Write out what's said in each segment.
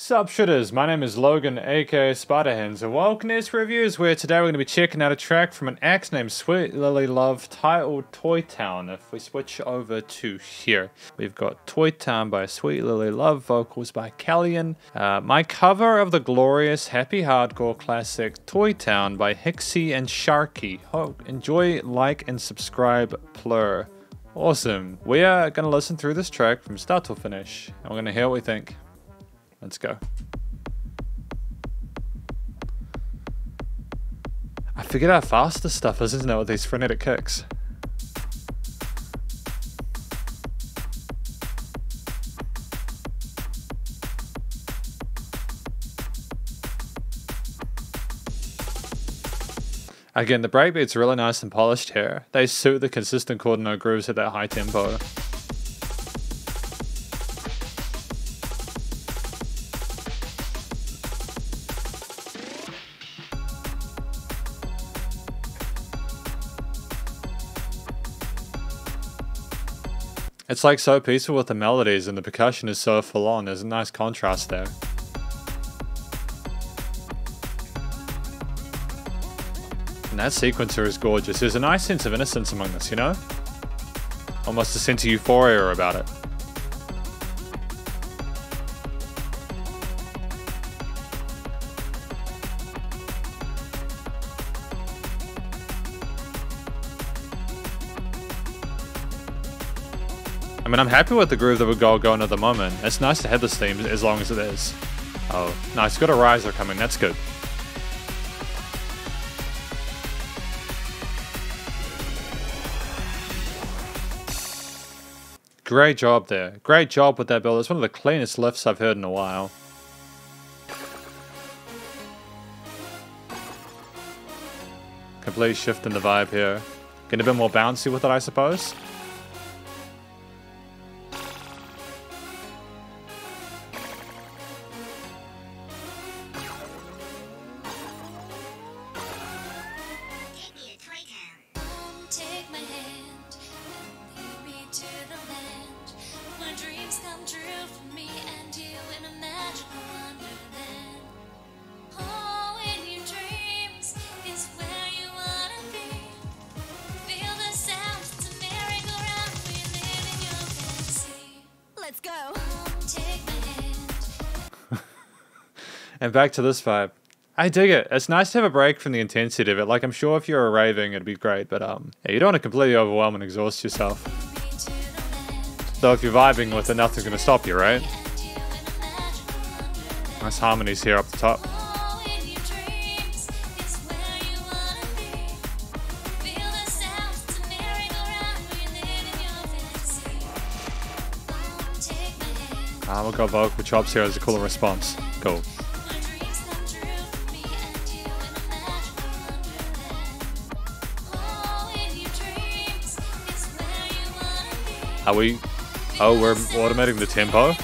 Sup Shredders, my name is Logan aka Spiderhands and welcome to this Reviews, where today we're going to be checking out a track from an act named Sweet Lily Love titled Toytown. If we switch over to here, we've got Toytown by Sweet Lily Love, vocals by Callian, my cover of the glorious happy hardcore classic Toytown by Hixie and Sharky. Enjoy, like and subscribe, plur. Awesome. We are going to listen through this track from start to finish and we're going to hear what we think. Let's go. I forget how fast this stuff is, isn't it, with these frenetic kicks? Again, the breakbeats are really nice and polished here. They suit the consistent chord note grooves at that high tempo. It's like so peaceful with the melodies and the percussion is so full on. There's a nice contrast there. And that sequencer is gorgeous. There's a nice sense of innocence among this, you know? Almost a sense of euphoria about it. I mean, I'm happy with the groove that we're going at the moment. It's nice to have this theme as long as it is. Oh, nice. Got a riser coming. That's good. Great job there. Great job with that build. It's one of the cleanest lifts I've heard in a while. Complete shift in the vibe here. Getting a bit more bouncy with it, I suppose. Let's go. And back to this vibe. I dig it. It's nice to have a break from the intensity of it. Like, I'm sure if you're raving, it'd be great, but yeah, you don't want to completely overwhelm and exhaust yourself. Though if you're vibing with it, nothing's going to stop you, right? Nice harmonies here up the top. We'll go vocal chops here as a cooler response. Cool. Are we... Oh, we're automating the tempo?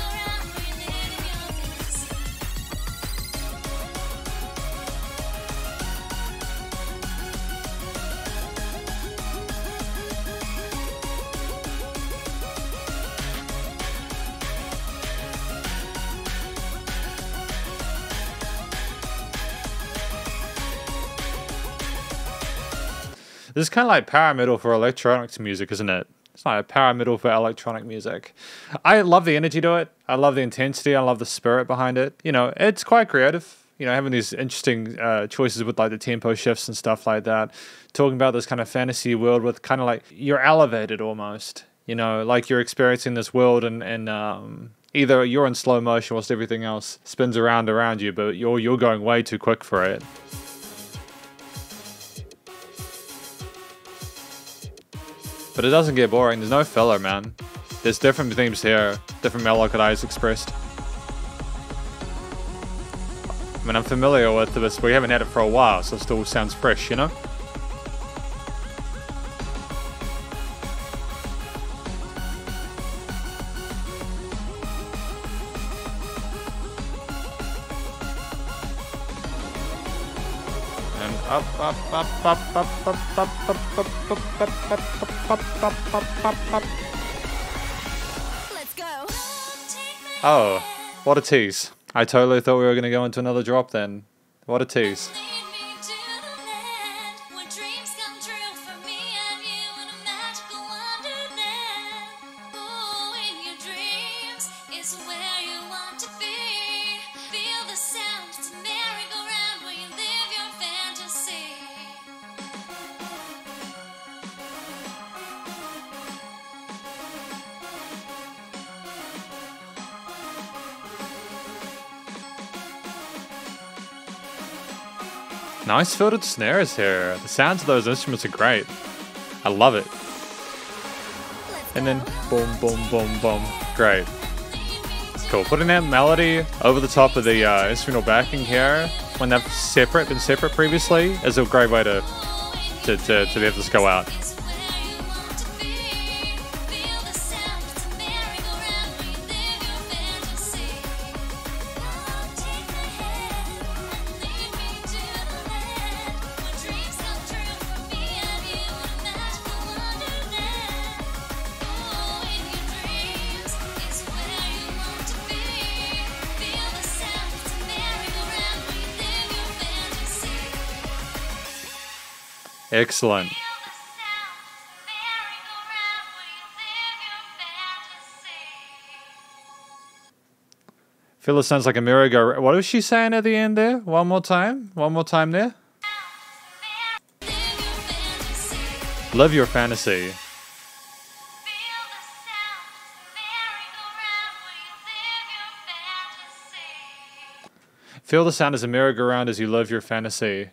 This is kind of like power metal for electronics music, isn't it? It's like power metal for electronic music. I love the energy to it. I love the intensity. I love the spirit behind it. You know, it's quite creative. You know, having these interesting choices with like the tempo shifts and stuff like that. Talking about this kind of fantasy world with kind of like, you're elevated almost. You know, like you're experiencing this world and either you're in slow motion whilst everything else spins around you, but you're going way too quick for it. But it doesn't get boring. There's no filler, man. There's different themes here, different melodies expressed. I mean, I'm familiar with this, but we haven't had it for a while, so it still sounds fresh, you know? And up. Let's go. Oh, what a tease. I totally thought we were going to go into another drop then. What a tease. Nice filtered snares here. The sounds of those instruments are great. I love it. And then boom, boom, boom, boom. Great. Cool. Putting that melody over the top of the instrumental backing here when they've been separate previously is a great way to be able to just go out. Excellent. Phyllis sounds like a merry-go-round. What was she saying at the end there? One more time? One more time there? Live your fantasy. Feel the sound as a merry-go-round as you live your fantasy.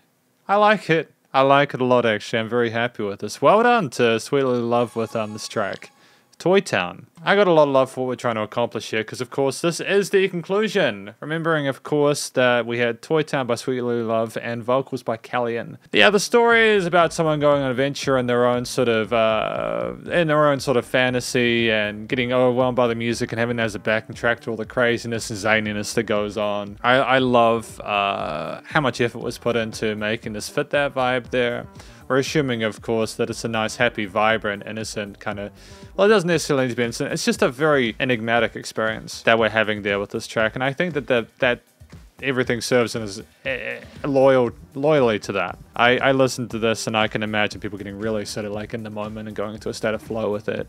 I like it. I like it a lot, actually. I'm very happy with this. Well done to Sweetly Love with this track. Toytown. I got a lot of love for what we're trying to accomplish here, because of course this is the conclusion. Remembering, of course, that we had Toytown by Sweetly Love and vocals by Callian. Yeah, the story is about someone going on an adventure in their own sort of fantasy and getting overwhelmed by the music and having that as a backing track to all the craziness and zaniness that goes on. I love how much effort was put into making this fit that vibe there. We're assuming, of course, that it's a nice, happy, vibrant, innocent kind of... Well, it doesn't necessarily need to be innocent. It's just a very enigmatic experience that we're having there with this track. And I think that everything serves and is loyally to that. I listened to this and I can imagine people getting really sort of like in the moment and going into a state of flow with it.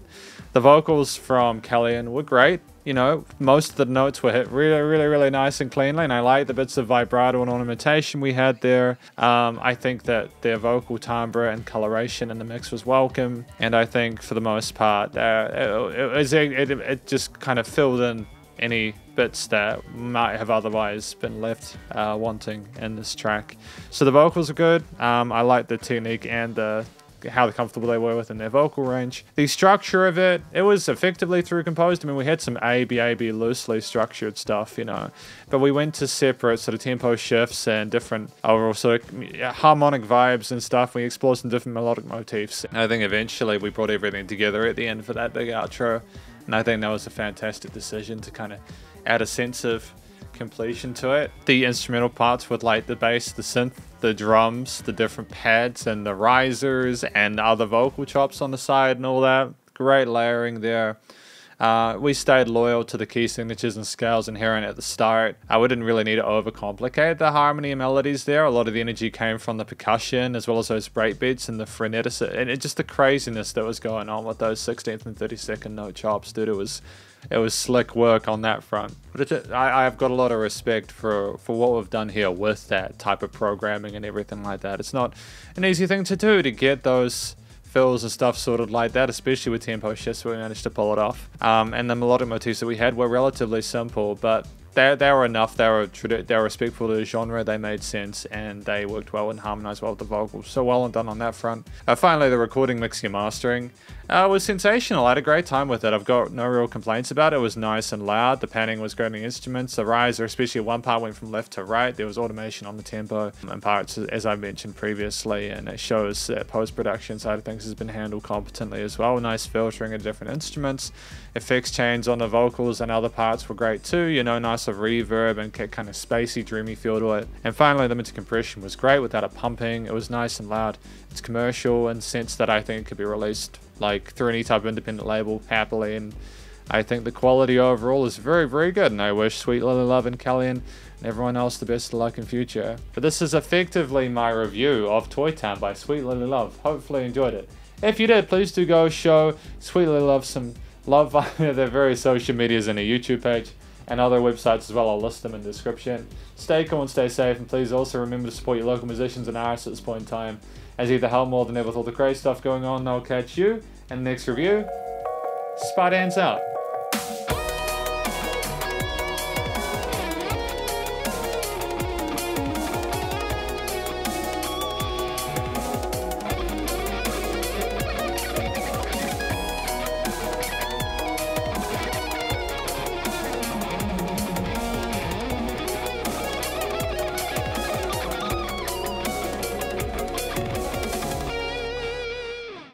The vocals from Callian were great. You know, most of the notes were hit really nice and cleanly, and I like the bits of vibrato and ornamentation we had there. I think that their vocal timbre and coloration in the mix was welcome, and I think for the most part it just kind of filled in any bits that might have otherwise been left wanting in this track. So the vocals are good. I like the technique and how comfortable they were within their vocal range. The structure of it was effectively through composed. I mean, we had some A-B loosely structured stuff, you know, but we went to separate sort of tempo shifts and different overall sort of harmonic vibes and stuff. We explored some different melodic motifs. I think eventually we brought everything together at the end for that big outro, and I think that was a fantastic decision to kind of add a sense of completion to it. The instrumental parts with like the bass, the synth, the drums, the different pads and the risers and other vocal chops on the side and all that. Great layering there. We stayed loyal to the key signatures and scales inherent at the start. We didn't really need to overcomplicate the harmony and melodies there. A lot of the energy came from the percussion as well as those breakbeats and the frenetic and just the craziness that was going on with those 16th and 32nd note chops, dude. It was slick work on that front. But I've got a lot of respect for what we've done here with that type of programming and everything like that. It's not an easy thing to do to get those fills and stuff sorted like that, especially with tempo shifts. We managed to pull it off. And the melodic motifs that we had were relatively simple, but they were enough. They were respectful to the genre. They made sense and they worked well and harmonized well with the vocals. So well done on that front. Finally, the recording, mixing and mastering was sensational. I had a great time with it. I've got no real complaints about it. It was nice and loud. The panning was great on the instruments. The riser, especially one part, went from left to right. There was automation on the tempo and parts, as I mentioned previously, and it shows that post-production side of things has been handled competently as well. Nice filtering of different instruments. Effects chains on the vocals and other parts were great too. You know, nice of reverb and kind of spacey, dreamy feel to it. And finally, the limited compression was great without it pumping. It was nice and loud. It's commercial in the sense that I think it could be released like through any type of independent label happily, and I think the quality overall is very, very good, and I wish Sweet Lily Love and Callian and everyone else the best of luck in future. But this is effectively my review of Toytown by Sweet Lily Love. Hopefully you enjoyed it. If you did, please do go show Sweet Lily Love some love via their various social medias and a YouTube page and other websites as well. I'll list them in the description. Stay cool and stay safe, and please also remember to support your local musicians and artists at this point in time, as either help more than ever with all the crazy stuff going on. I'll catch you in the next review. Spiderhands out.